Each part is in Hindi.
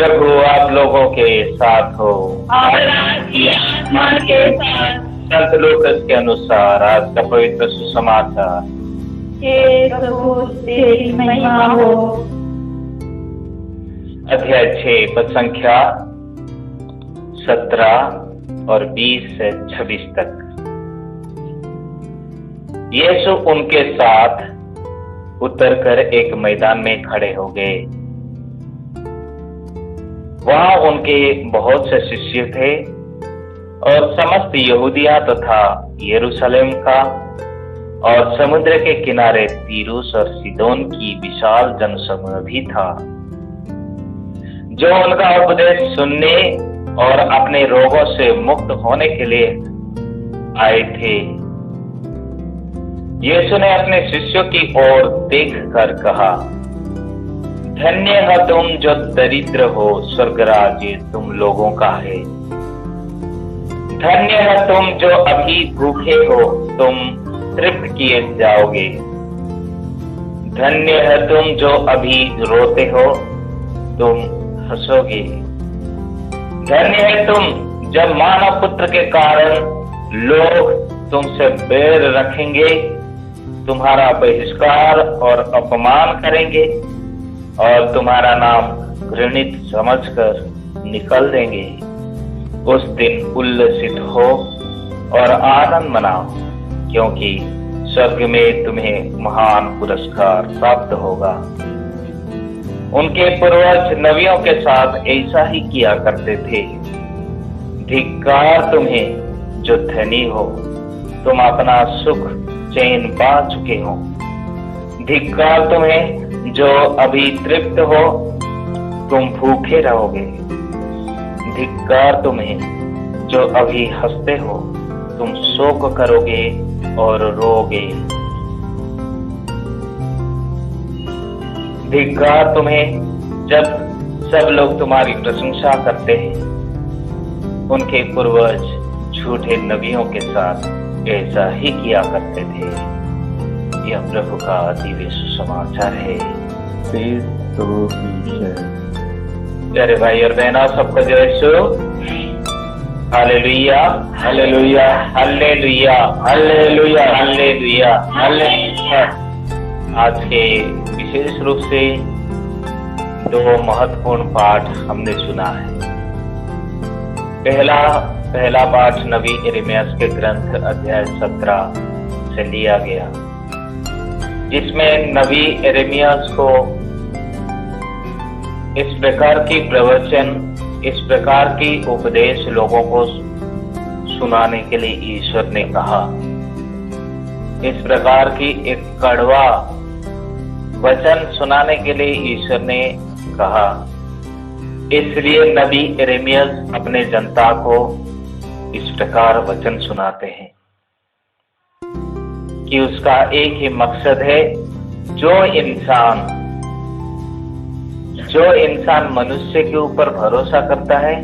प्रभु आप लोगों के साथ हो और आपकी आत्मा के साथ। संत लूकास के अनुसार आज का पवित्र सुसमाचार। हे प्रभु तेरी महिमा हो। अध्याय 6 पद संख्या 17 और 20 से 26 तक। यीशु उनके साथ उतरकर एक मैदान में खड़े हो गए। वहां उनके बहुत से शिष्य थे और समस्त यहूदिया तथा यरूशलेम का और समुद्र के किनारे तीरुस और सीदोन की विशाल जनसमूह भी था, जो उनका उपदेश सुनने और अपने रोगों से मुक्त होने के लिए आए थे। यीशु ने अपने शिष्यों की ओर देखकर कहा, धन्य है तुम जो दरिद्र हो, स्वर्ग राज्य तुम लोगों का है। धन्य है तुम जो अभी भूखे हो, तुम तृप्त किए जाओगे। धन्य है तुम जो अभी रोते हो, तुम हंसोगे। धन्य है तुम जब मानव पुत्र के कारण लोग तुमसे बैर रखेंगे, तुम्हारा बहिष्कार और अपमान करेंगे और तुम्हारा नाम घृणित समझकर निकल देंगे। उस दिन उल्लसित हो और आनंद मनाओ, क्योंकि स्वर्ग में तुम्हें महान पुरस्कार प्राप्त होगा। उनके पूर्वज नबियों के साथ ऐसा ही किया करते थे। धिक्कार तुम्हें जो धनी हो, तुम अपना सुख चैन पा चुके हो। धिक्कार तुम्हें जो अभी तृप्त हो, तुम भूखे रहोगे। धिक्कार तुम्हें जो अभी हंसते हो, तुम शोक करोगे और रोगे। धिक्कार तुम्हें जब सब लोग तुम्हारी प्रशंसा करते हैं। उनके पूर्वज झूठे नबियों के साथ ऐसा ही किया करते थे। यह प्रभु का दिव्य सुसमाचार है। प्यारे भाई और बहना, सबको जय Yeshu. Hallelujah, hallelujah, hallelujah, hallelujah, hallelujah, hallelujah. आज के विशेष रूप से 2 महत्वपूर्ण पाठ हमने सुना है। पहला पाठ नबी यिर्मयाह के ग्रंथ अध्याय 17 से लिया गया, जिसमें नबी यिर्मयाह को इस प्रकार की प्रवचन, इस प्रकार की उपदेश लोगों को सुनाने के लिए ईश्वर ने कहा। इस प्रकार की एक कड़वा वचन सुनाने के लिए ईश्वर ने कहा। इसलिए नबी यिर्मयाह अपने जनता को इस प्रकार वचन सुनाते हैं कि उसका एक ही मकसद है, जो इंसान मनुष्य के ऊपर भरोसा करता है,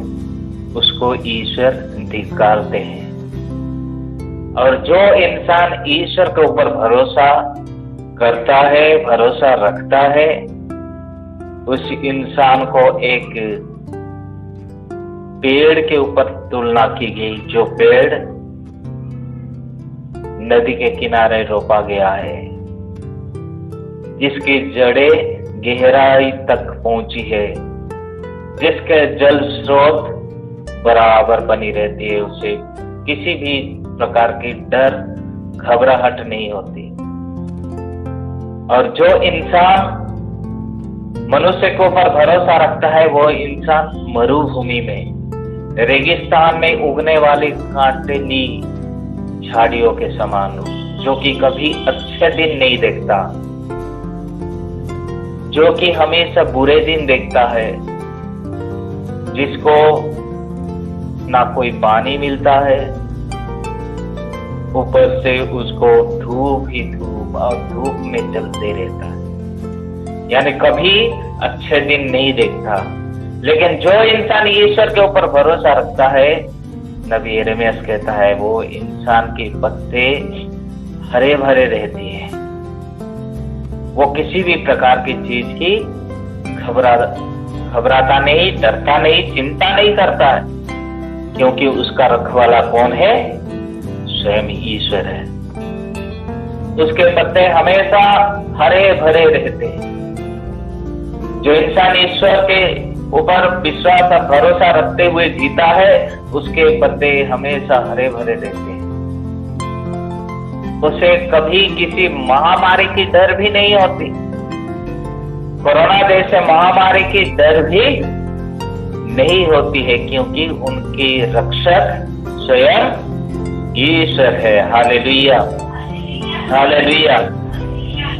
उसको ईश्वर धिक्कारते हैं, और जो इंसान ईश्वर के ऊपर भरोसा करता है, भरोसा रखता है, उस इंसान को एक पेड़ के ऊपर तुलना की गई, जो पेड़ नदी के किनारे रोपा गया है, जिसकी जड़ें गहराई तक पहुंची है, जिसके जल स्रोत बराबर बनी रहती है, उसे किसी भी प्रकार की डर घबराहट नहीं होती। और जो इंसान मनुष्य के ऊपर भरोसा रखता है, वो इंसान मरुभूमि में, रेगिस्तान में उगने वाली कांटेली झाड़ियों के समान, जो कि कभी अच्छे दिन नहीं देखता, जो कि हमेशा बुरे दिन देखता है, जिसको ना कोई पानी मिलता है, ऊपर से उसको धूप ही धूप और धूप में जलते रहता है, यानी कभी अच्छे दिन नहीं देखता। लेकिन जो इंसान ईश्वर के ऊपर भरोसा रखता है, नबी यिर्मयाह कहता है, वो इंसान के पत्ते हरे भरे रहती है, वो किसी भी प्रकार की चीज की घबराता नहीं, डरता नहीं, चिंता नहीं करता है, क्योंकि उसका रखवाला कौन है? स्वयं ईश्वर है। उसके पत्ते हमेशा हरे भरे रहते हैं। जो इंसान ईश्वर के ऊपर विश्वास और भरोसा रखते हुए जीता है, उसके पत्ते हमेशा हरे भरे रहते हैं। उसे कभी किसी महामारी की डर भी नहीं होती। कोरोना जैसे महामारी की डर भी नहीं होती है, क्योंकि उनके रक्षक स्वयं ईश्वर है। Hallelujah, hallelujah.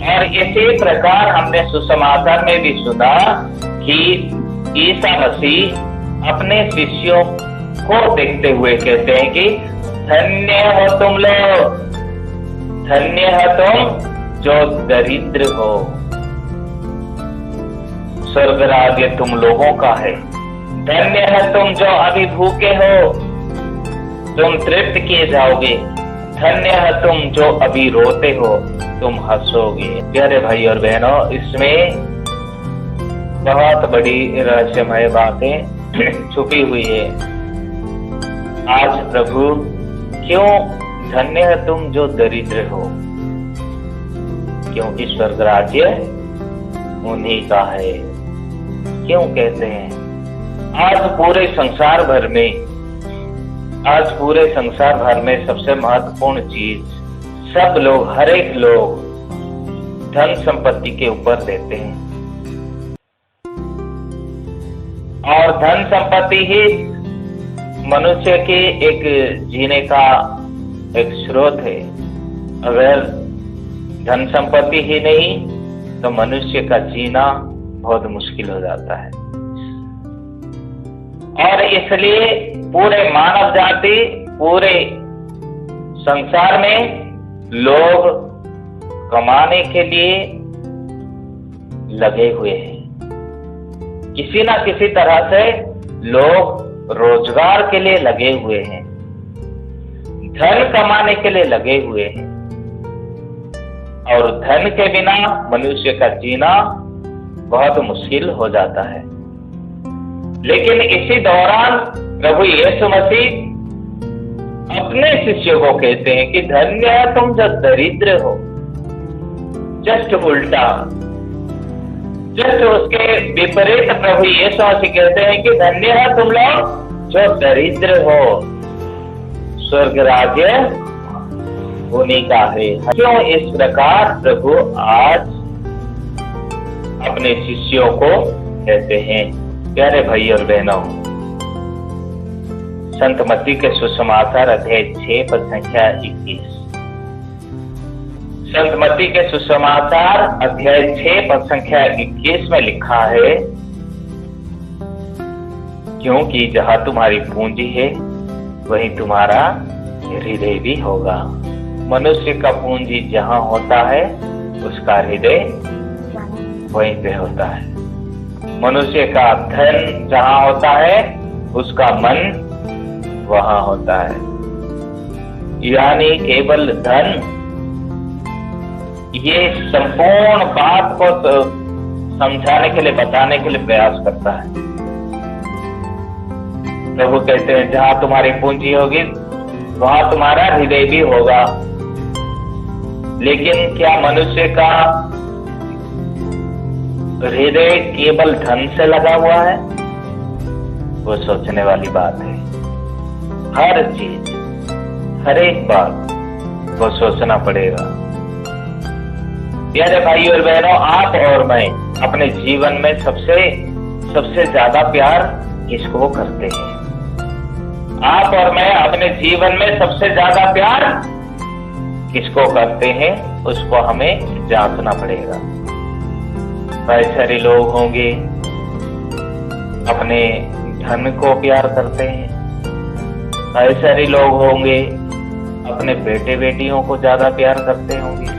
और इसी प्रकार हमने सुसमाचार में भी सुना कि ईसा मसीह अपने शिष्यों को देखते हुए कहते हैं कि धन्य हो तुम लोग, धन्य हो तुम जो दरिद्र हो, स्वर्ग राज्य तुम लोगों का है। धन्य है तुम जो अभी भूखे हो, तुम तृप्त किए जाओगे। धन्य है तुम जो अभी रोते हो, तुम हंसोगे। प्यारे भाई और बहनों, इसमें बहुत बड़ी रहस्यमय बातें छुपी हुई है। आज प्रभु क्यों धन्य है तुम जो दरिद्र हो? क्योंकि स्वर्ग राज्य उन्हीं का है। क्यों कहते हैं? आज पूरे संसार भर में सबसे महत्वपूर्ण चीज सब लोग, हर एक लोग धन संपत्ति के ऊपर देते हैं, और धन संपत्ति ही मनुष्य के एक जीने का एक स्रोत है। अगर धन संपत्ति ही नहीं तो मनुष्य का जीना बहुत मुश्किल हो जाता है। और इसलिए पूरे मानव जाति, पूरे संसार में लोग कमाने के लिए लगे हुए हैं। किसी ना किसी तरह से लोग रोजगार के लिए लगे हुए हैं, धन कमाने के लिए लगे हुए हैं। और धन के बिना मनुष्य का जीना बहुत मुश्किल हो जाता है। लेकिन इसी दौरान प्रभु यीशु मसीह अपने शिष्यों को कहते हैं कि धन्य है तुम जो दरिद्र हो। जस्ट उल्टा, जस्ट उसके विपरीत प्रभु यीशु मसीह कहते हैं कि धन्य है तुम लोग जो दरिद्र हो, स्वर्ग राज्य उन्हीं का है। क्यों इस प्रकार प्रभु आज अपने शिष्यों को कहते हैं? प्यारे भाई और बहनों, संत मत्ती के सुसमाचार अध्याय 6 पद संख्या 21। संत मत्ती के सुसमाचार अध्याय 6 पद संख्या 21 में लिखा है, क्योंकि जहां तुम्हारी पूंजी है वहीं तुम्हारा हृदय भी होगा। मनुष्य का पूंजी जहां होता है उसका हृदय वहीं पे होता है। मनुष्य का धन जहां होता है उसका मन वहां होता है। यानी केवल धन ये संपूर्ण बात को समझाने के लिए, बताने के लिए प्रयास करता है। प्रभु कहते हैं जहां तुम्हारी पूंजी होगी वहां तुम्हारा हृदय भी होगा। लेकिन क्या मनुष्य का हृदय केवल धन से लगा हुआ है? वो सोचने वाली बात है। हर चीज, हर एक बात को सोचना पड़ेगा। प्यारे भाई और बहनों, आप और मैं अपने जीवन में सबसे ज्यादा प्यार किसको करते हैं? आप और मैं अपने जीवन में सबसे ज्यादा प्यार किसको करते हैं? उसको हमें जांचना पड़ेगा। बहुत सारे लोग होंगे अपने धन को प्यार करते हैं, बहुत सारे लोग होंगे अपने बेटे बेटियों को ज्यादा प्यार करते होंगे,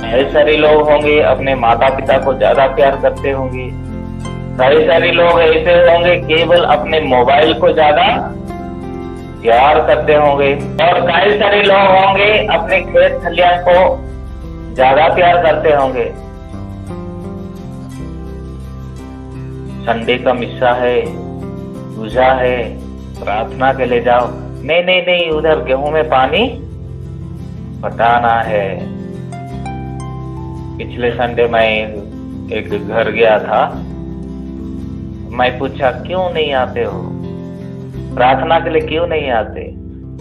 बहुत सारे लोग होंगे अपने माता पिता को ज्यादा प्यार करते होंगे, बहुत सारे लोग ऐसे होंगे केवल अपने मोबाइल को ज्यादा प्यार करते होंगे, और कई सारे लोग होंगे अपने खेत खलियान को ज्यादा प्यार करते होंगे। संडे का मिस्सा है, पूजा है, प्रार्थना के लिए जाओ। नहीं नहीं नहीं, उधर गेहूं में पानी पटाना है। पिछले संडे मैं एक घर गया था, मैं पूछा क्यों नहीं आते हो, प्रार्थना के लिए क्यों नहीं आते?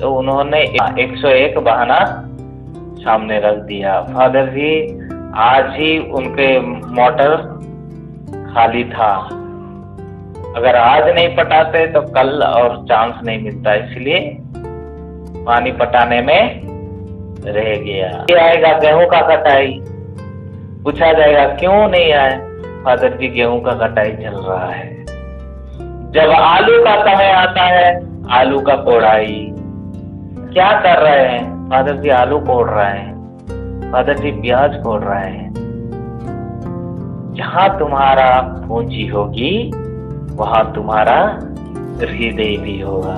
तो उन्होंने 101 बहाना सामने रख दिया। फादर जी, आज ही उनके मोटर खाली था, अगर आज नहीं पटाते तो कल और चांस नहीं मिलता, इसलिए पानी पटाने में रह गया। ये आएगा गेहूं का कटाई, पूछा जाएगा क्यों नहीं आए? फादर जी, गेहूं का कटाई चल रहा है। जब आलू का समय आता है, आलू का कोड़ाई। क्या कर रहे हैं? फादर जी, आलू कोड़ रहे हैं। फादर जी, प्याज कोड़ रहे हैं। जहां तुम्हारा पूंजी होगी वहां तुम्हारा हृदय भी होगा।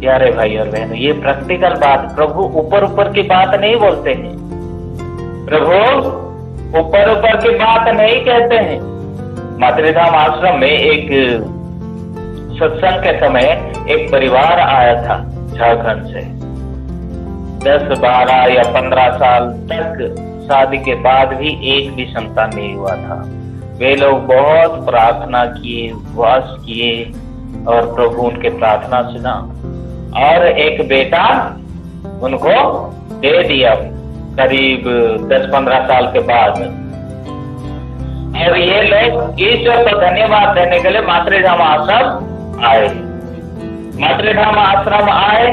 प्यारे भाई और बहनों, ये प्रैक्टिकल बात, प्रभु ऊपर ऊपर की बात नहीं बोलते हैं। प्रभु ऊपर ऊपर की बात नहीं कहते हैं। मातृधाम आश्रम में एक सत्संग के समय एक परिवार आया था झारखंड से। 10, 12 या 15 साल तक शादी के बाद भी एक भी संतान नहीं हुआ था। वे लोग बहुत प्रार्थना किए, उपवास किए और प्रभु उनके प्रार्थना सुना और एक बेटा उनको दे दिया करीब 10-15 साल के बाद। और ये लोग ईश्वर को धन्यवाद देने के लिए मातृधाम आश्रम आए। मातृधाम आश्रम आए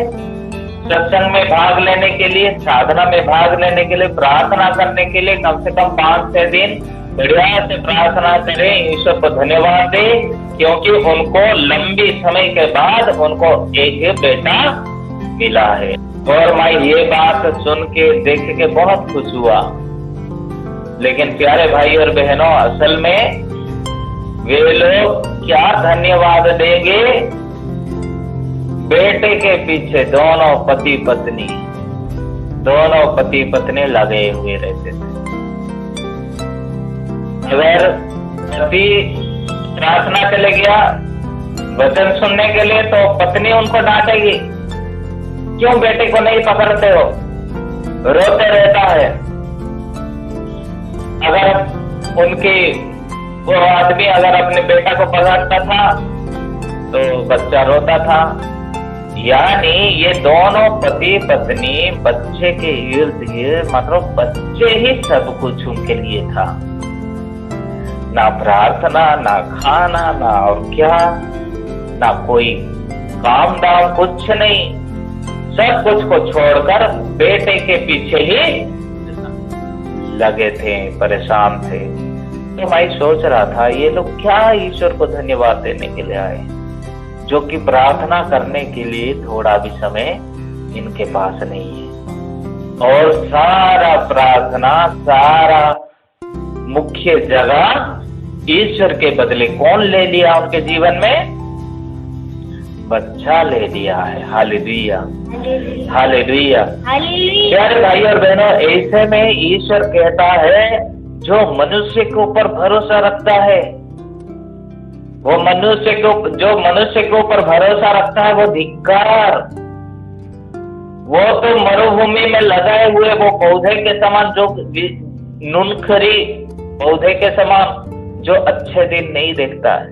सत्संग में भाग लेने के लिए, साधना में भाग लेने के लिए, प्रार्थना करने के लिए। कम से कम 5-6 दिन बढ़िया से प्रार्थना करें, ईश्वर को धन्यवाद दें, क्योंकि उनको लंबी समय के बाद उनको एक बेटा मिला है। और मैं ये बात सुन के देख के बहुत खुश हुआ। लेकिन प्यारे भाई और बहनों, असल में वे लोग क्या धन्यवाद देंगे? बेटे के पीछे दोनों पति पत्नी लगे हुए रहते थे। अगर पति प्रार्थना के लिए गया वचन सुनने के लिए तो पत्नी उनको डांटेगी, क्यों बेटे को नहीं पकड़ते हो, रोते रहता है। अगर उनकी वो आदमी अगर अपने बेटा को पकड़ता था तो बच्चा रोता था। यानी ये दोनों पति पत्नी बच्चे के इर्द गिर्द, मतलब बच्चे ही सब कुछ उनके लिए था। ना प्रार्थना, ना खाना, ना और क्या, ना कोई काम दाम, कुछ नहीं। सब कुछ को छोड़कर बेटे के पीछे ही लगे थे, परेशान थे। तो मैं सोच रहा था ये लोग क्या ईश्वर को धन्यवाद देने के लिए आए, जो कि प्रार्थना करने के लिए थोड़ा भी समय इनके पास नहीं है। और सारा प्रार्थना, सारा मुख्य जगह ईश्वर के बदले कौन ले लिया उनके जीवन में? बच्चा ले लिया है। Hallelujah, hallelujah. प्यारे भाई और बहनों, ऐसे में ईश्वर कहता है जो मनुष्य के ऊपर भरोसा रखता है, वो जो मनुष्य के ऊपर भरोसा रखता है वो धिक्कार। वो तो मरुभूमि में लगाए हुए वो पौधे के समान, जो नुनखरी पौधे के समान, जो अच्छे दिन नहीं देखता है।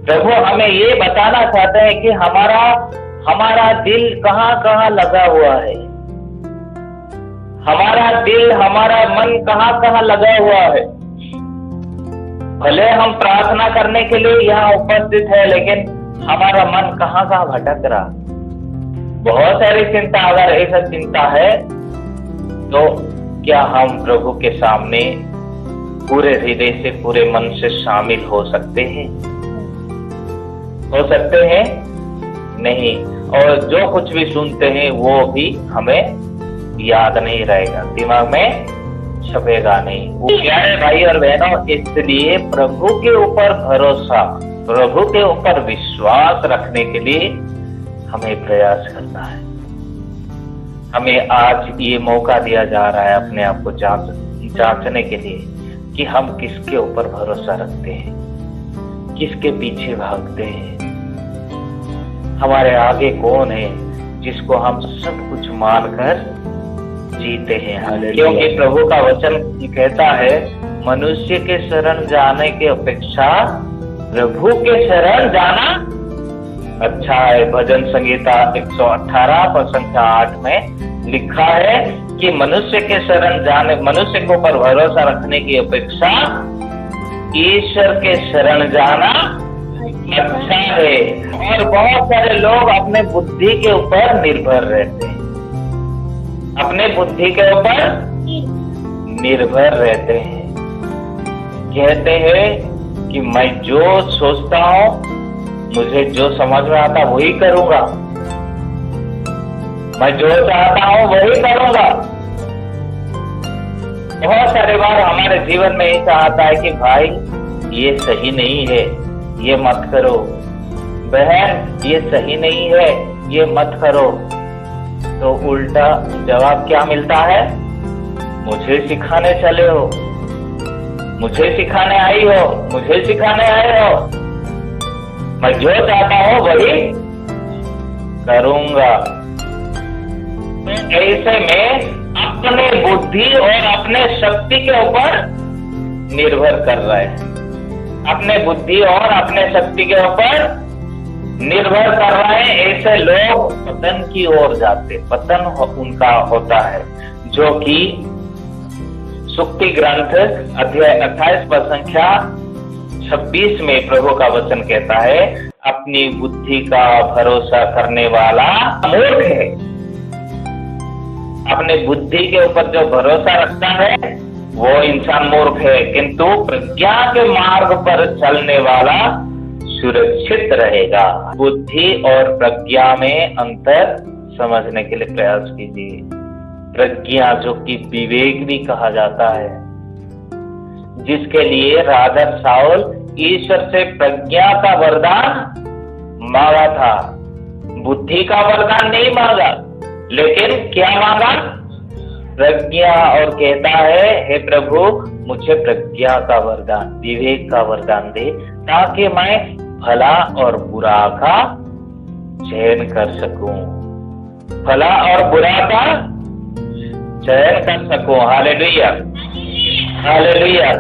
प्रभु हमें ये बताना चाहते हैं कि हमारा दिल कहाँ कहाँ लगा हुआ है, हमारा दिल, हमारा मन कहाँ कहाँ लगा हुआ है। भले हम प्रार्थना करने के लिए यहाँ उपस्थित है, लेकिन हमारा मन कहाँ कहाँ भटक रहा। बहुत सारी चिंता, अगर ऐसा चिंता है तो क्या हम प्रभु के सामने पूरे हृदय से, पूरे मन से शामिल हो सकते हैं? हो सकते हैं? नहीं। और जो कुछ भी सुनते हैं वो भी हमें याद नहीं रहेगा, दिमाग में छपेगा नहीं। प्यारे भाई और बहनों, इसलिए प्रभु के ऊपर भरोसा, प्रभु के ऊपर विश्वास रखने के लिए हमें प्रयास करना है। हमें आज ये मौका दिया जा रहा है अपने आप को जांचने के लिए कि हम किसके ऊपर भरोसा रखते हैं। किसके पीछे भागते हैं? हमारे आगे कौन है जिसको हम सब कुछ मानकर जीते हैं? क्योंकि प्रभु का वचन कहता है मनुष्य के शरण जाने की अपेक्षा प्रभु के शरण जाना अच्छा है। भजन संगीता 118 पर संख्या 8 में लिखा है कि मनुष्य के शरण जाने, मनुष्य के ऊपर भरोसा रखने की अपेक्षा ईश्वर के शरण जाना अच्छा है। और बहुत सारे लोग अपने बुद्धि के ऊपर निर्भर रहते हैं, अपने बुद्धि के ऊपर निर्भर रहते हैं। कहते हैं कि मैं जो सोचता हूं, मुझे जो समझ में आता वही करूंगा, मैं जो चाहता हूं वही करूंगा। बहुत सारे बार हमारे जीवन में ऐसा आता है कि भाई ये सही नहीं है, ये मत करो, बहन ये सही नहीं है, ये मत करो। तो उल्टा जवाब क्या मिलता है? मुझे सिखाने चले हो, मुझे सिखाने आई हो, मुझे सिखाने आए हो, मैं जो चाहता हूं वही करूंगा। ऐसे में अपने बुद्धि और अपने शक्ति के ऊपर निर्भर कर रहे हैं, अपने बुद्धि और अपने शक्ति के ऊपर निर्भर कर रहे हैं। ऐसे लोग पतन की ओर जाते, पतन उनका होता है। जो कि सुक्ति ग्रंथ अध्याय 28 पर संख्या 26 में प्रभु का वचन कहता है अपनी बुद्धि का भरोसा करने वाला मूर्ख है। अपने बुद्धि के ऊपर जो भरोसा रखता है वो इंसान मूर्ख है, किंतु प्रज्ञा के मार्ग पर चलने वाला सुरक्षित रहेगा। बुद्धि और प्रज्ञा में अंतर समझने के लिए प्रयास कीजिए। प्रज्ञा जो कि विवेक भी कहा जाता है, जिसके लिए राजा साउल ईश्वर से प्रज्ञा का वरदान मांगा था, बुद्धि का वरदान नहीं मांगा, लेकिन क्या मांगा? प्रज्ञा। और कहता है हे प्रभु मुझे प्रज्ञा का वरदान, विवेक का वरदान दे, ताकि मैं भला और बुरा का चयन कर सकूं, भला और बुरा का चयन कर सकूं। Hallelujah, hallelujah.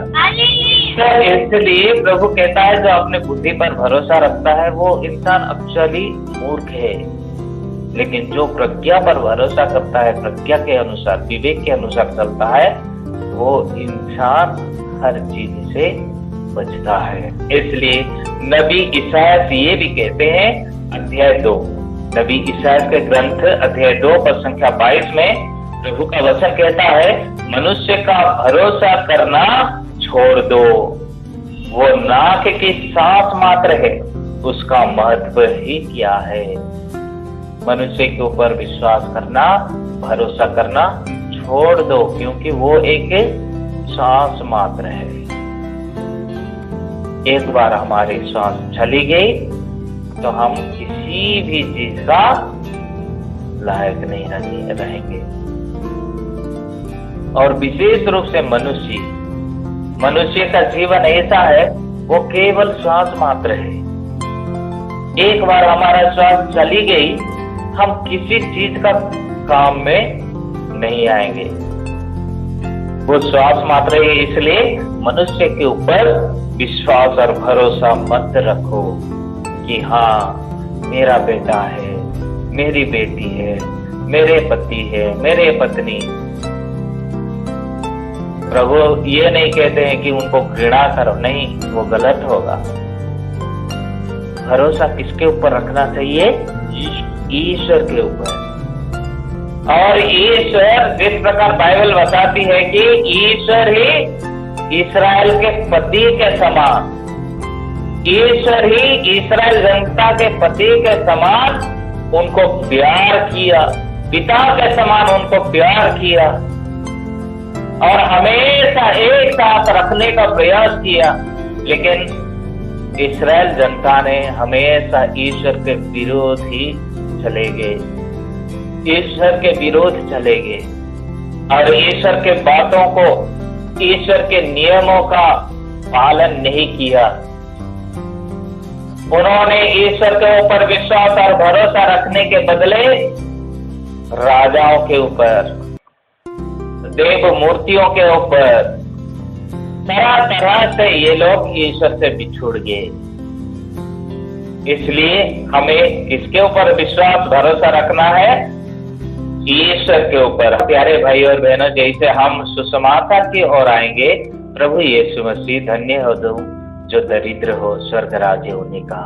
तो इसलिए प्रभु कहता है जो अपने बुद्धि पर भरोसा रखता है वो इंसान एक्चुअली मूर्ख है, लेकिन जो प्रज्ञा पर भरोसा करता है, प्रज्ञा के अनुसार, विवेक के अनुसार चलता है, वो इंसान हर चीज से बचता है। इसलिए नबी इसायास ये भी कहते हैं अध्याय 2, नबी इसायास के ग्रंथ अध्याय 2 पर संख्या 22 में प्रभु का वचन कहता है मनुष्य का भरोसा करना छोड़ दो, वो नाक की सांस मात्र है, उसका महत्व ही क्या है। मनुष्य के ऊपर विश्वास करना, भरोसा करना छोड़ दो, क्योंकि वो एक सांस मात्र है। एक बार हमारी सांस चली गई तो हम किसी भी चीज का लायक नहीं रहेंगे। और विशेष रूप से मनुष्य का जीवन ऐसा है, वो केवल श्वास मात्र है। एक बार हमारा श्वास चली गई, हम किसी चीज का काम में नहीं आएंगे, वो श्वास मात्र है। इसलिए मनुष्य के ऊपर विश्वास और भरोसा मत रखो कि हाँ मेरा बेटा है, मेरी बेटी है, मेरे पति है, मेरे पत्नी। प्रभु ये नहीं कहते हैं कि उनको घृणा करो, नहीं, वो गलत होगा। भरोसा किसके ऊपर रखना चाहिए? ईश्वर के ऊपर। और ईश्वर जिस प्रकार बाइबल बताती है कि ईश्वर ही इस्राएल के पति के समान, ईश्वर ही इस्राएल जनता के पति के समान उनको प्यार किया, पिता के समान उनको प्यार किया और हमेशा एक साथ रखने का प्रयास किया। लेकिन इस्राएल जनता ने हमेशा ईश्वर के विरोध ही चले गए, ईश्वर के विरोध चले गए और ईश्वर के बातों को, ईश्वर के नियमों का पालन नहीं किया। उन्होंने ईश्वर के ऊपर विश्वास और भरोसा रखने के बदले राजाओं के ऊपर, देव मूर्तियों के ऊपर, तरह तरह से ये लोग ईश्वर से बिछुड़ गए। इसलिए हमें किसके ऊपर विश्वास भरोसा रखना है? ईश्वर के ऊपर। प्यारे भाई और बहनों, जैसे हम सुसमाचार की ओर आएंगे, प्रभु यीशु मसीह धन्य हो तुम जो दरिद्र हो, स्वर्ग राज्य होने का।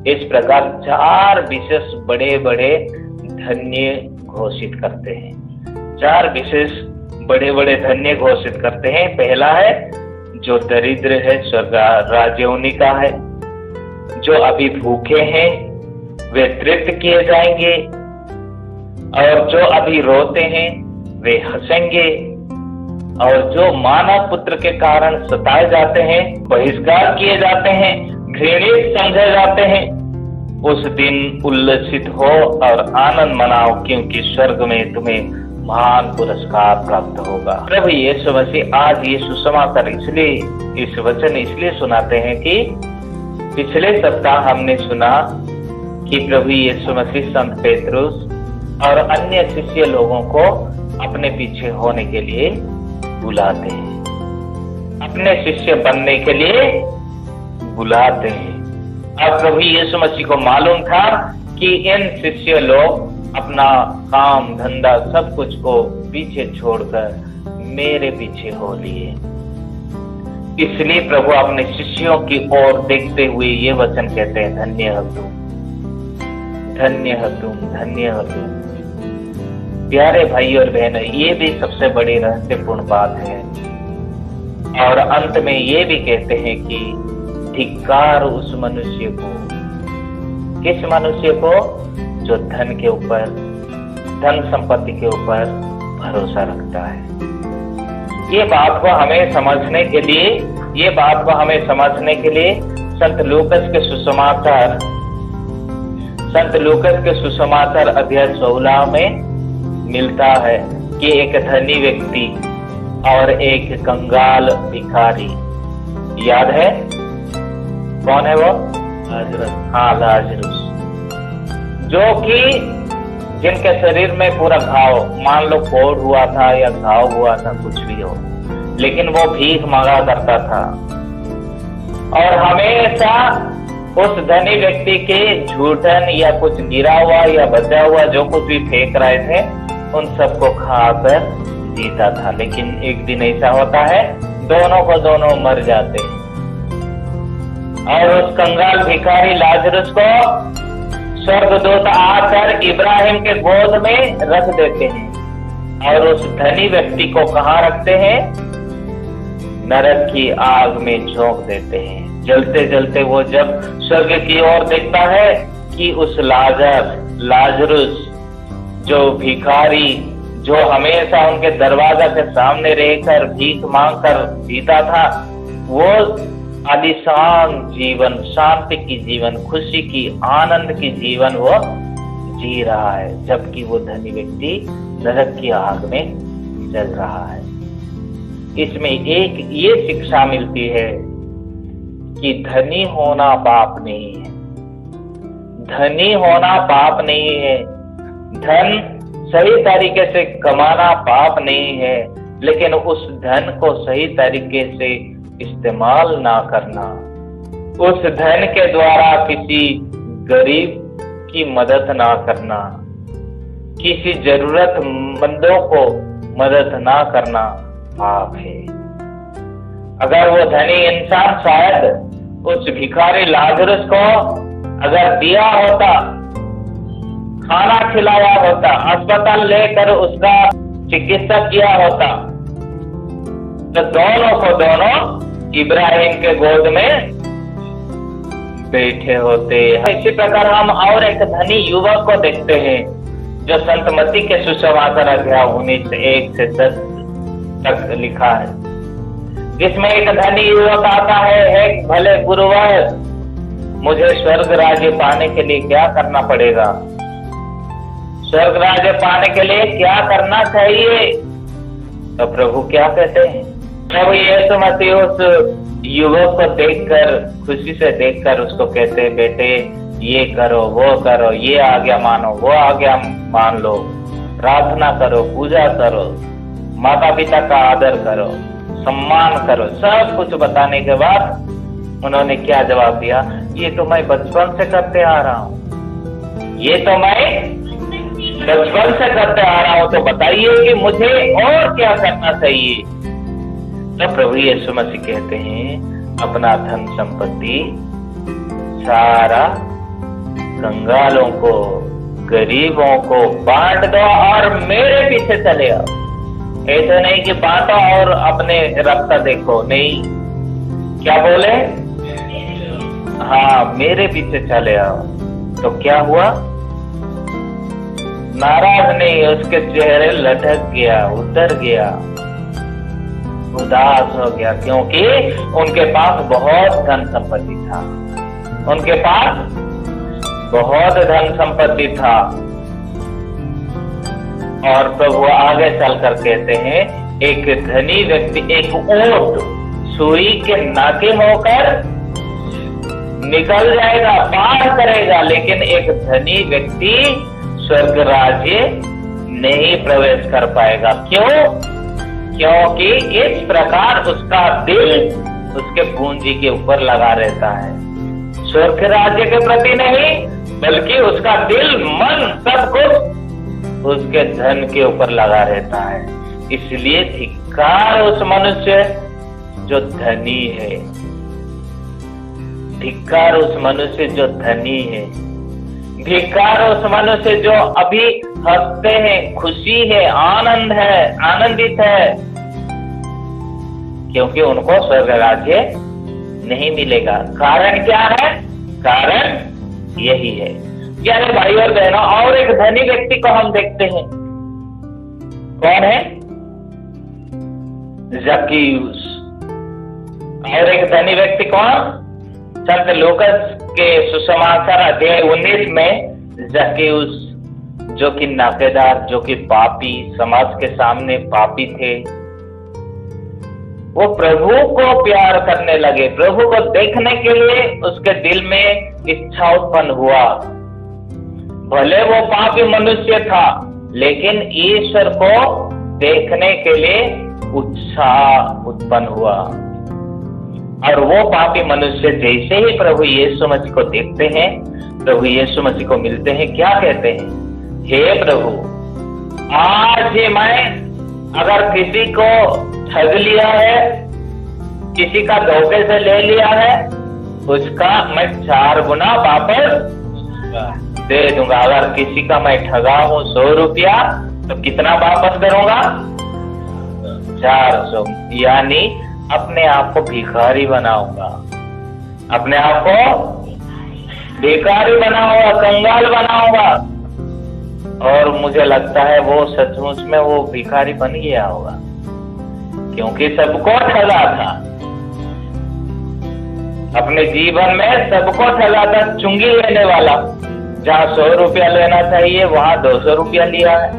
इस प्रकार 4 विशेष बड़े बड़े धन्य घोषित करते हैं। 4 विशेष बड़े बड़े धन्य घोषित करते हैं। पहला है जो दरिद्र है, स्वर्ग राज्य होने का है। जो अभी भूखे हैं वे तृप्त किए जाएंगे, और जो अभी रोते हैं वे हंसेंगे, और जो मानव पुत्र के कारण सताए जाते हैं, बहिष्कार किए जाते हैं, घृणित समझे जाते हैं, उस दिन उल्लसित हो और आनंद मनाओ, क्योंकि स्वर्ग में तुम्हें महान पुरस्कार प्राप्त होगा। प्रभु यीशु मसीह आज ये सुसमाचार इसलिए, इस वचन इसलिए सुनाते हैं कि पिछले सप्ताह हमने सुना कि प्रभु यीशु मसीह संत पेतरुस और अन्य शिष्य लोगों को अपने पीछे होने के लिए बुलाते हैं, अपने शिष्य बनने के लिए बुलाते हैं। अब प्रभु यीशु मसीह को मालूम था कि इन शिष्य लोग अपना काम धंधा सब कुछ को पीछे छोड़कर मेरे पीछे हो लिए। इसलिए प्रभु अपने शिष्यों की ओर देखते हुए ये वचन कहते हैं, धन्य हो तुम, धन्य हो तुम, धन्य हो तुम। प्यारे भाई और बहनों, ये भी सबसे बड़ी रहस्यपूर्ण बात है। और अंत में ये भी कहते हैं कि धिक्कार उस मनुष्य को, किस मनुष्य को? जो धन के ऊपर, धन संपत्ति के ऊपर भरोसा रखता है। ये बात को हमें समझने के लिए, ये बात को हमें समझने के लिए संत लूकस के सुसमाचार, संत लूकस के सुसमाचार अध्याय 16 में मिलता है कि एक धनी व्यक्ति और एक कंगाल भिखारी, याद है कौन है वो? लाजरस। हाँ, लाजरस, जो कि जिनके शरीर में पूरा घाव, मान लो फोड़ हुआ था या घाव हुआ था, कुछ भी हो, लेकिन वो भीख मांगा करता था। और हमेशा उस धनी व्यक्ति के झूठन या कुछ गिरा हुआ या बचा हुआ जो कुछ भी फेंक रहे थे, उन सबको खाकर जीता था। लेकिन एक दिन ऐसा होता है, दोनों को दोनों मर जाते हैं, और उस कंगाल भिखारी लाजरस को स्वर्गदूत आकर इब्राहिम के गोद में रख देते हैं, और उस धनी व्यक्ति को कहाँ रखते हैं? नरक की आग में झोंक देते हैं। जलते जलते वो जब स्वर्ग की ओर देखता है कि उस लाजरस जो भिखारी, जो हमेशा उनके दरवाजा के सामने रहकर भीख मांगकर जीता था, वो आलीशान जीवन, शांति की जीवन, खुशी की, आनंद की जीवन वो जी रहा है, जबकि वो धनी व्यक्ति नरक की आग में जल रहा है। इसमें एक ये शिक्षा मिलती है कि धनी होना पाप नहीं है, धनी होना पाप नहीं है, धन सही तरीके से कमाना पाप नहीं है, लेकिन उस धन को सही तरीके से इस्तेमाल ना करना, उस धन के द्वारा किसी गरीब की मदद ना करना, किसी जरूरतमंदों को मदद ना करना पाप है। अगर वो धनी इंसान शायद उस भिखारी लाजरस को अगर दिया होता, खाना खिलाया होता, अस्पताल लेकर उसका चिकित्सा किया होता, तो दोनों को दोनों इब्राहिम के गोद में बैठे होते। इसी प्रकार हम और एक धनी युवक को देखते हैं जो संत मत्ती के सुसमाचार अध्याय 19:1 से 10 तक लिखा है, जिसमें एक धनी युवक आता है, एक भले गुरुवर, मुझे स्वर्ग राज्य पाने के लिए क्या करना पड़ेगा? स्वर्ग राज्य पाने के लिए क्या करना चाहिए? तो प्रभु क्या कहते हैं? प्रभु यीशु मसीह उस युवक को देखकर, खुशी से देखकर उसको कहते हैं, बेटे ये करो, वो करो, ये आज्ञा मानो, वो आज्ञा मान लो, प्रार्थना करो, पूजा करो, माता पिता का आदर करो, सम्मान करो। सब कुछ बताने के बाद उन्होंने क्या जवाब दिया? ये तो मैं बचपन से करते आ रहा हूँ, ये तो मैं बचपन से करते आ रहा हूँ, तो बताइए कि मुझे और क्या करना चाहिए? तो प्रभु यीशु मसीह कहते हैं, अपना धन संपत्ति सारा कंगालों को, गरीबों को बांट दो और मेरे पीछे चले आओ। ऐसा नहीं कि बांटो और अपने रास्ता देखो, नहीं, क्या बोले? हाँ, मेरे पीछे चले आओ। तो क्या हुआ? नाराज नहीं, उसके चेहरे लटक गया, उतर गया, उदास हो गया, क्योंकि उनके पास बहुत धन संपत्ति था, उनके पास बहुत धन संपत्ति था। और प्रभु आगे चलकर कहते हैं, एक धनी व्यक्ति, एक ऊंट सुई के नाके होकर निकल जाएगा, पार करेगा, लेकिन एक धनी व्यक्ति स्वर्ग राज्य नहीं प्रवेश कर पाएगा। क्यों? क्योंकि इस प्रकार उसका दिल उसके पूंजी के ऊपर लगा रहता है, स्वर्ग राज्य के प्रति नहीं, बल्कि उसका दिल, मन, सब कुछ उसके धन के ऊपर लगा रहता है। इसलिए धिक्कार उस मनुष्य जो धनी है, धिक्कार उस मनुष्य जो धनी है, धिक्कार उस मनुष्य जो अभी हंसते हैं, खुशी है, आनंद है, आनंदित है, क्योंकि उनको स्वर्ग राज्य नहीं मिलेगा। कारण क्या है? कारण यही है। प्यारे भाई और बहनों, और एक धनी व्यक्ति को हम देखते हैं, कौन है? जक्कियुस। और एक धनी व्यक्ति कौन? संत लूकास के सुसमाचार अध्याय 19 में जक्कियुस, जो कि नाकेदार, जो कि पापी, समाज के सामने पापी थे, वो प्रभु को प्यार करने लगे। प्रभु को देखने के लिए उसके दिल में इच्छा उत्पन्न हुआ। भले वो पापी मनुष्य था, लेकिन ईश्वर को देखने के लिए उत्साह उत्पन्न हुआ। और वो पापी मनुष्य जैसे ही प्रभु यीशु मसीह को देखते हैं, प्रभु यीशु मसीह को मिलते हैं, क्या कहते हैं? हे प्रभु, आज ही मैं अगर किसी को ठग लिया है, किसी का धोखे से ले लिया है, उसका मैं 4 गुना वापस दे दूंगा। अगर किसी का मैं ठगा हूं 100 रुपया, तो कितना वापस करूंगा? 400। यानी अपने आप को भिखारी बनाऊंगा, अपने आप को भिखारी बनाऊंगा, कंगाल बनाऊंगा। और मुझे लगता है वो सचमुच में वो भिखारी बन गया होगा, क्योंकि सबको ठगा था, अपने जीवन में सबको ठगा था। चुंगी लेने वाला, जहाँ 100 रुपया लेना चाहिए वहां 200 रुपया लिया है,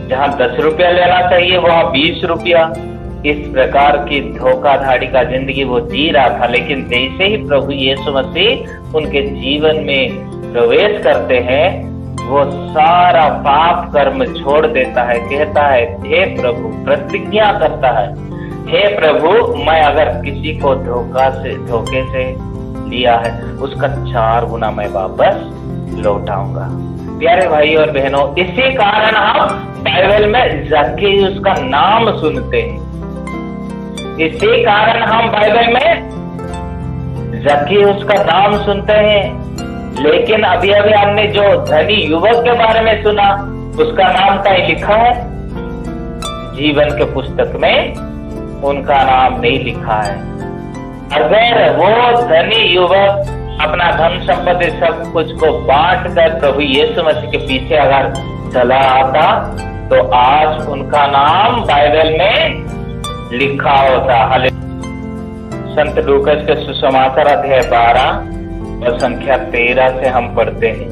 जहाँ 10 रुपया लेना चाहिए वहां 20 रुपया। इस प्रकार की धोखाधड़ी का जिंदगी वो जी रहा था। लेकिन जैसे ही प्रभु यीशु मसीह उनके जीवन में प्रवेश करते हैं, वो सारा पाप कर्म छोड़ देता है, कहता है, हे प्रभु, प्रतिज्ञा करता है, हे प्रभु, मैं अगर किसी को धोखे से लिया है, उसका 4 गुना मैं वापस लौटाऊंगा। प्यारे भाई और बहनों, इसी कारण हम बाइबल में जक्कियुस का नाम सुनते हैं। इसी कारण हम बाइबल में जक्कियुस का नाम सुनते हैं। लेकिन अभी अभी हमने जो धनी युवक के बारे में सुना, उसका नाम कहीं लिखा है? जीवन के पुस्तक में उनका नाम नहीं लिखा है। अगर वो धनी युवक अपना धन संपत्ति सब कुछ को बांट कर प्रभु यीशु मसीह के पीछे अगर चला आता, तो आज उनका नाम बाइबल में लिखा होता। संत लूकास के सुसमाचार अध्याय 12 और संख्या 13 से हम पढ़ते हैं,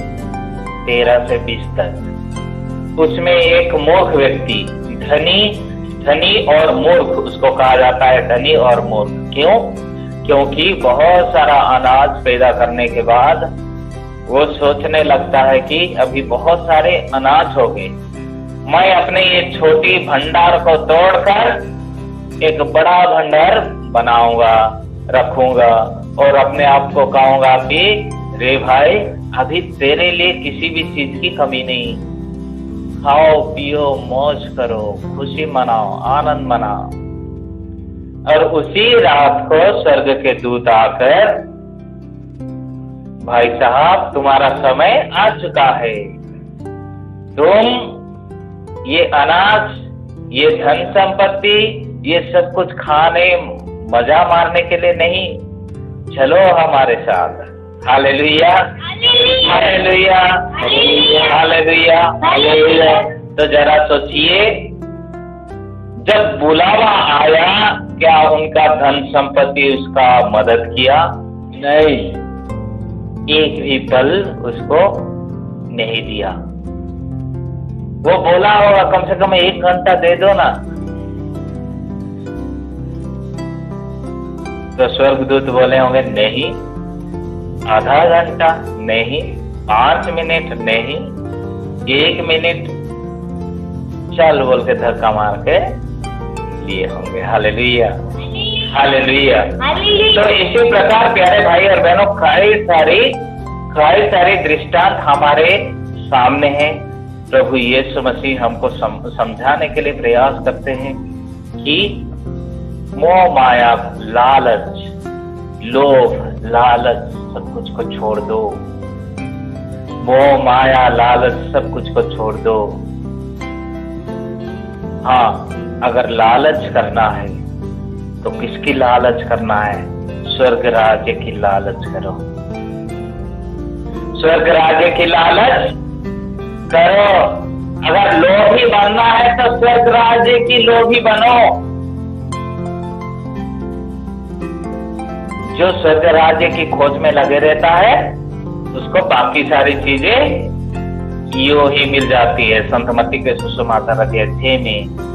13 से 20 तक। उसमें एक मूर्ख व्यक्ति, धनी धनी और मूर्ख उसको कहा जाता है, धनी और मूर्ख। क्यों? क्योंकि बहुत सारा अनाज पैदा करने के बाद वो सोचने लगता है कि अभी बहुत सारे अनाज हो गए, मैं अपने ये छोटी भंडार को तोड़कर एक बड़ा भंडार बनाऊंगा, रखूंगा और अपने आप को कहूंगा कि रे भाई अभी तेरे लिए किसी भी चीज की कमी नहीं, खाओ पियो मौज करो, खुशी मनाओ, आनंद मनाओ। और उसी रात को स्वर्ग के दूत आकर, भाई साहब तुम्हारा समय आ चुका है, तुम ये अनाज, ये धन संपत्ति, ये सब कुछ खाने मजा मारने के लिए नहीं, चलो हमारे साथ। Hallelujah, hallelujah, hallelujah, hallelujah. तो जरा सोचिए, जब बुलावा आया क्या उनका धन संपत्ति उसका मदद किया? नहीं, एक भी पल उसको नहीं दिया। वो बोला होगा कम से कम 1 घंटा दे दो ना, तो स्वर्गदूत बोले होंगे नहीं, आधा घंटा नहीं, 5 मिनट नहीं, 1 मिनट, चल बोल के धक्का मार के लिए होंगे। Hallelujah, hallelujah. तो इसी प्रकार प्यारे भाई और बहनों, कई सारी दृष्टांत हमारे सामने हैं। प्रभु यीशु मसीह हमको समझाने के लिए प्रयास करते हैं कि मोह माया, लालच, लोभ, लालच सब कुछ को छोड़ दो। मोह माया, लालच सब कुछ को छोड़ दो। हाँ, अगर लालच करना है तो किसकी लालच करना है? स्वर्ग राज्य की लालच करो, स्वर्ग राज्य की लालच करो। अगर लोभी बनना है तो स्वर्ग राज्य की लोभी बनो। जो स्वर्ग राज्य की खोज में लगे रहता है उसको बाकी सारी चीजें यूं ही मिल जाती है। संत मत्ती के सुसमाचार अध्याय 6 में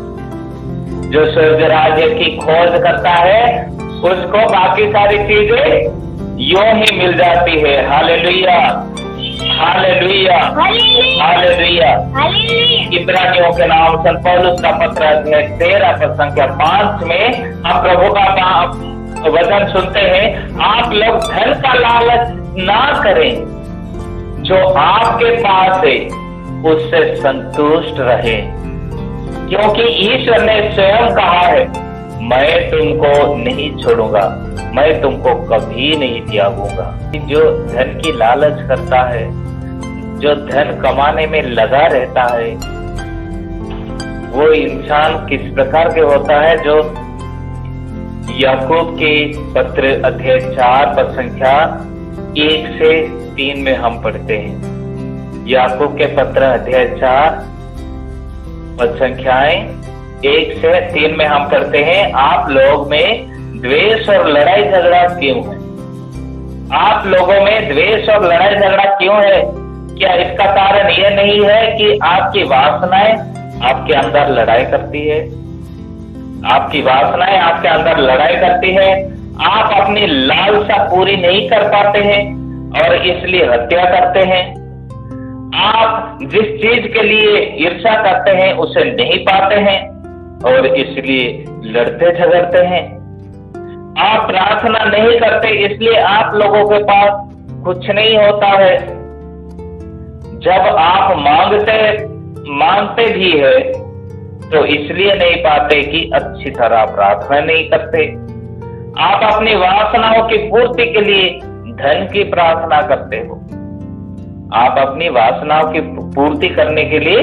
जो स्वर्ग राज्य की खोज करता है उसको बाकी सारी चीजें यूं ही मिल जाती है। Hallelujah, hallelujah, hallelujah. इब्रानियों के नाम संत पौलुस का पत्र अध्याय 13 पद संख्या 5 में हम प्रभु का वचन सुनते हैं, आप लोग धन का लालच ना करें, जो आपके पास है उससे संतुष्ट रहे, क्योंकि ईश्वर ने स्वयं कहा है, मैं तुमको नहीं छोड़ूंगा, मैं तुमको कभी नहीं त्यागूंगा। जो धन की लालच करता है, जो धन कमाने में लगा रहता है, वो इंसान किस प्रकार के होता है? जो याकूब के पत्र अध्याय 4 पद संख्या 1 से 3 में हम पढ़ते हैं। याकूब के पत्र अध्याय 4 पद संख्याएं 1 से 3 में हम पढ़ते हैं, आप लोग में द्वेष और लड़ाई झगड़ा क्यों है? आप लोगों में द्वेष और लड़ाई झगड़ा क्यों है? क्या इसका कारण यह नहीं है कि आपकी वासनाएं आपके अंदर लड़ाई करती है? आपकी वासनाएं आपके अंदर लड़ाई करती है, आप अपनी लालसा पूरी नहीं कर पाते हैं और इसलिए हत्या करते हैं। आप जिस चीज के लिए ईर्ष्या करते हैं उसे नहीं पाते हैं और इसलिए लड़ते झगड़ते हैं। आप प्रार्थना नहीं करते, इसलिए आप लोगों के पास कुछ नहीं होता है। जब आप मांगते भी है तो इसलिए नहीं पाते कि अच्छी तरह प्रार्थना नहीं करते। आप अपनी वासनाओं की पूर्ति के लिए धन की प्रार्थना करते हो। आप अपनी वासनाओं की पूर्ति करने के लिए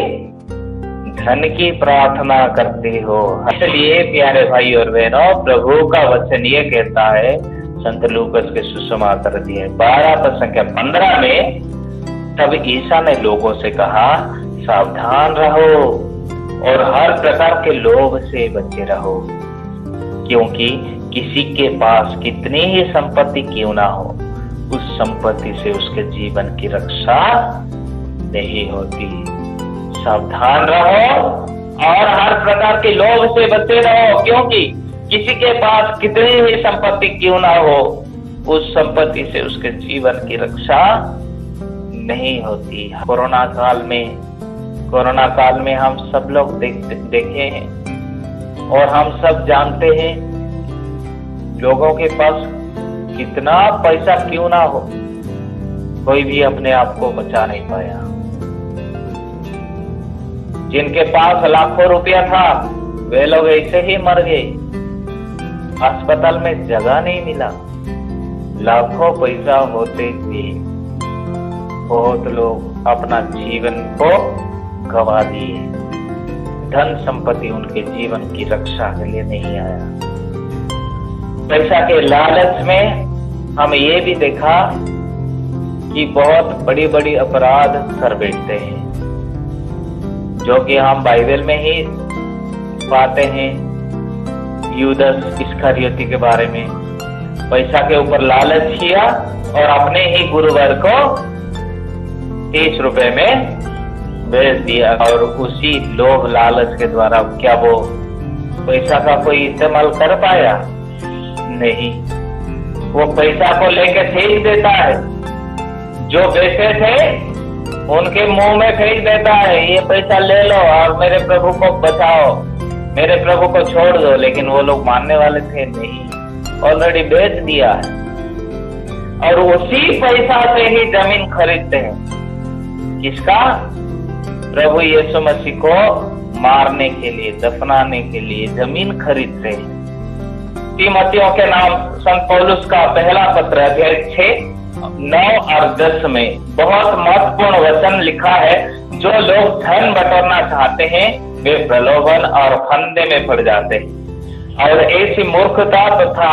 धन की प्रार्थना करते हो। इसलिए प्यारे भाई और बहनों, प्रभु का वचन ये कहता है संत लूकस के सुसमाचार अध्याय 12 पद संख्या 15 में, तब ईसा ने लोगों से कहा, सावधान रहो और हर प्रकार के लोभ से बचे रहो, क्योंकि किसी के पास कितनी ही संपत्ति क्यों ना हो, उस संपत्ति से उसके जीवन की रक्षा नहीं होती। सावधान रहो और हर प्रकार के लोभ से बचे रहो, क्योंकि किसी के पास कितनी ही संपत्ति क्यों ना हो, उस संपत्ति से उसके जीवन की रक्षा नहीं होती। कोरोना काल में हम सब लोग देखे हैं और हम सब जानते हैं, लोगों के पास कितना पैसा क्यों ना हो, कोई भी अपने आप को बचा नहीं पाया। जिनके पास लाखों रुपया था वे लोग ऐसे ही मर गए, अस्पताल में जगह नहीं मिला। लाखों पैसा होते भी बहुत लोग अपना जीवन को गवा दिए। धन संपत्ति उनके जीवन की रक्षा के लिए नहीं आया। पैसा के लालच में हम ये भी देखा कि बहुत बड़ी बड़ी अपराध कर बैठते हैं, जो कि हम बाइबल में ही पाते हैं। यूदस इस्करियोती के बारे में पैसा के ऊपर लालच किया और अपने ही गुरुवर को 30 रुपए में बेच दिया, और उसी लोभ लालच के द्वारा क्या वो पैसा का कोई इस्तेमाल कर पाया? नहीं, वो पैसा को लेके फेंक देता है। जो बेचे थे उनके मुंह में फेंक देता है, ये पैसा ले लो और मेरे प्रभु को बचाओ, मेरे प्रभु को छोड़ दो। लेकिन वो लोग मानने वाले थे नहीं, ऑलरेडी बेच दिया है। और उसी पैसा से ही जमीन खरीदते हैं। किसका? प्रभु यीशु मसीह को मारने के लिए, दफनाने के लिए जमीन खरीदते हैं। तीमुथियों के नाम संत पौलुस का पहला पत्र अध्याय 6, 9 और 10 में बहुत महत्वपूर्ण वचन लिखा है। जो लोग धन बटोरना चाहते हैं वे प्रलोभन और फंदे में पड़ जाते हैं और ऐसी मूर्खता तथा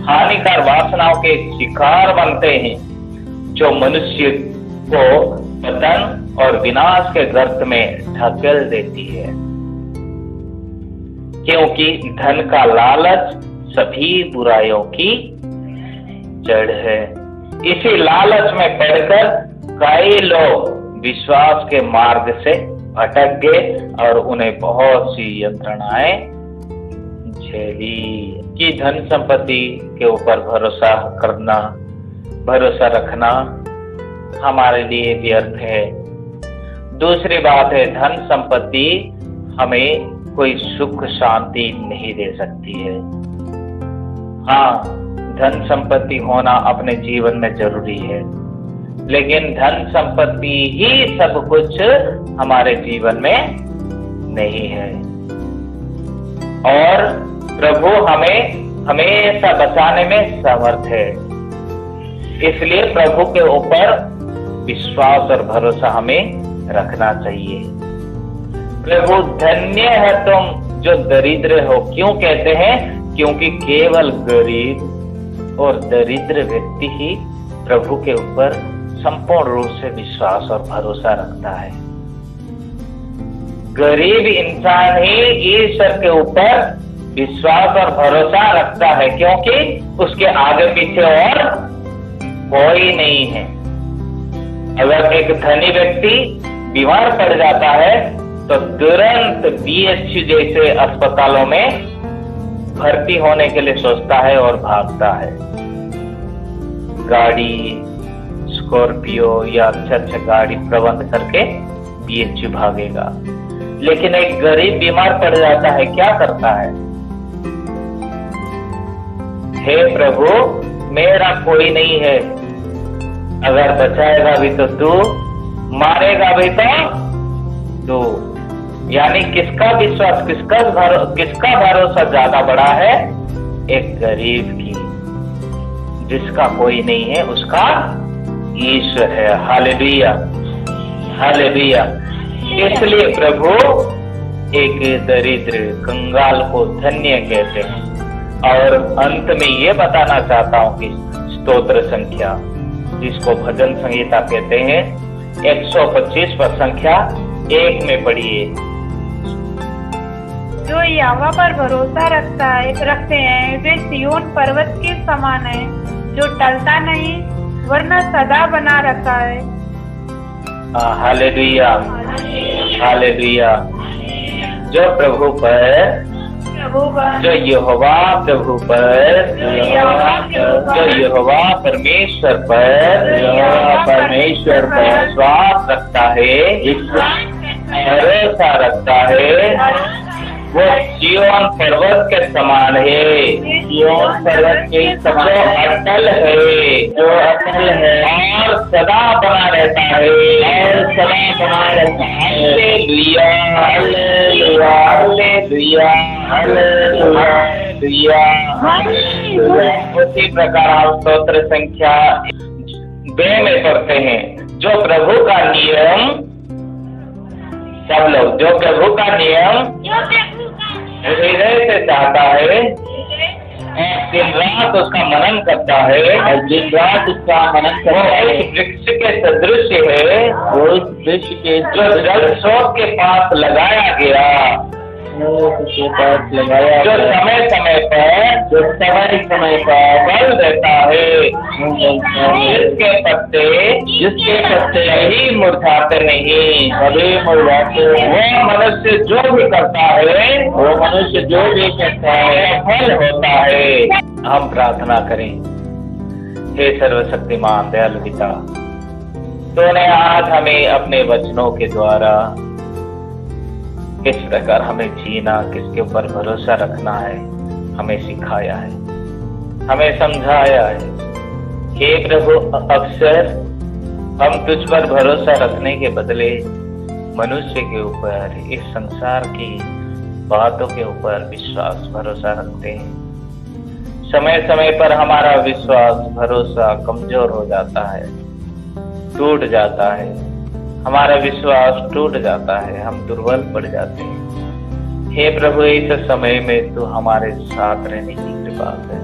हानिकार वासनाओं के शिकार बनते हैं, जो मनुष्य को पतन और विनाश के गर्त में ढकेल देती है। क्योंकि धन का लालच सभी बुराइयों की जड़ है। इसी लालच में पड़कर कई लोग विश्वास के मार्ग से भटक गए और उन्हें बहुत सी यंत्रणाएं झेली। कि धन संपत्ति के ऊपर भरोसा रखना हमारे लिए व्यर्थ है। दूसरी बात है, धन संपत्ति हमें कोई सुख शांति नहीं दे सकती है। हाँ, धन संपत्ति होना अपने जीवन में जरूरी है, लेकिन धन संपत्ति ही सब कुछ हमारे जीवन में नहीं है। और प्रभु हमें हमेशा बचाने में समर्थ है, इसलिए प्रभु के ऊपर विश्वास और भरोसा हमें रखना चाहिए। प्रभु धन्य है तुम जो दरिद्र हो। क्यों कहते हैं? क्योंकि केवल गरीब और दरिद्र व्यक्ति ही प्रभु के ऊपर संपूर्ण रूप से विश्वास और भरोसा रखता है। गरीब इंसान ही ईश्वर के ऊपर विश्वास और भरोसा रखता है, क्योंकि उसके आगे पीछे और कोई नहीं है। अगर एक धनी व्यक्ति बीमार पड़ जाता है तो तुरंत BHU जैसे अस्पतालों में भर्ती होने के लिए सोचता है और भागता है। गाड़ी स्कॉर्पियो या अच्छा गाड़ी प्रबंध करके BHU भागेगा। लेकिन एक गरीब बीमार पड़ जाता है, क्या करता है? हे प्रभु, मेरा कोई नहीं है, अगर बचाएगा भी तो तू, मारेगा भी तो तू। यानी किसका विश्वास, किसका भरोसा ज्यादा बड़ा है? एक गरीब की, जिसका कोई नहीं है उसका ईश्वर है। Hallelujah, hallelujah. इसलिए प्रभु एक दरिद्र कंगाल को धन्य कहते हैं। और अंत में ये बताना चाहता हूँ कि स्तोत्र संख्या, जिसको भजन संहिता कहते हैं, 125 पर संख्या 1 में पढ़िए। जो यहोवा पर भरोसा रखते हैं वे सिय्योन पर्वत के समान है, जो टलता नहीं वरना सदा बना रहता है। Hallelujah, hallelujah. जो प्रभु पर, जो यहोवा प्रभु पर, जो यहोवा परमेश्वर पर, विश्वास रखता है, भरोसा रखता है, वो जीवन पर्वत के समान है, जीवन पर्वत के समान अटल है, जो अटल है और सदा बना रहता है, और सदा बना रहता है। Hallelujah, hallelujah, hallelujah, hallelujah, hallelujah. उसी प्रकार हम स्तोत्र संख्या 2 में पढ़ते हैं, जो प्रभु का नियम, सब लोग, जो प्रभु का नियम हृदय से चाहता है, दिन रात उसका मनन करता है, और दिन रात उसका मनन करता है। एक वृक्ष के सदृश है, वो उस वृक्ष के जो जल स्रोत के पास लगाया गया, उसके पास लगाया, जो समय समय पर फल देता है, जिसके पत्ते नहीं मुरझाते नहीं, कभी मुरझाते। वो मनुष्य जो भी करता है, फल होता है। हम प्रार्थना करें। हे सर्वशक्तिमान दयालु पिता, तूने आज हमें अपने वचनों के द्वारा किस प्रकार हमें जीना, किसके ऊपर भरोसा रखना है, हमें सिखाया है, हमें समझाया है। हे प्रभु, अक्सर हम तुझ पर भरोसा रखने के बदले मनुष्य के ऊपर, इस संसार की बातों के ऊपर विश्वास भरोसा रखते हैं। समय समय पर हमारा विश्वास भरोसा कमजोर हो जाता है, टूट जाता है, हमारा विश्वास टूट जाता है, हम दुर्बल पड़ जाते हैं। हे प्रभु, इस समय में तू हमारे साथ रहने की कृपा कर।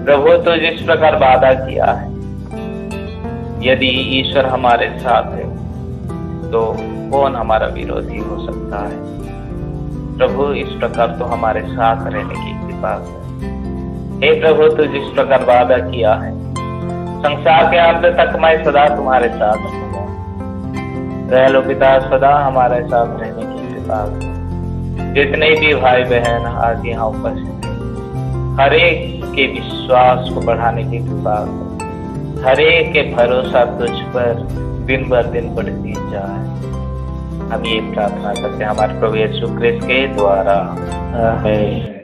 प्रभु, तो जिस प्रकार वादा किया है, यदि ईश्वर हमारे साथ है तो कौन हमारा विरोधी हो सकता है। प्रभु, इस प्रकार तो हमारे साथ रहने की कृपा कर। हे प्रभु, तो जिस प्रकार वादा किया है, संसार के अंत तक मैं सदा तुम्हारे साथ रहूंगा। दयालु पिता, सदा हमारे साथ रहने की कृपा कर। जितने भी भाई बहन आज यहाँ उपस्थित हैं, हर एक के विश्वास को बढ़ाने की कृपा कर। हर एक के भरोसा तुझ पर दिन बर दिन बढ़ती जाए। हम ये प्रार्थना करते हैं हमारे प्रभु यीशु क्रिस्त के द्वारा। आमीन।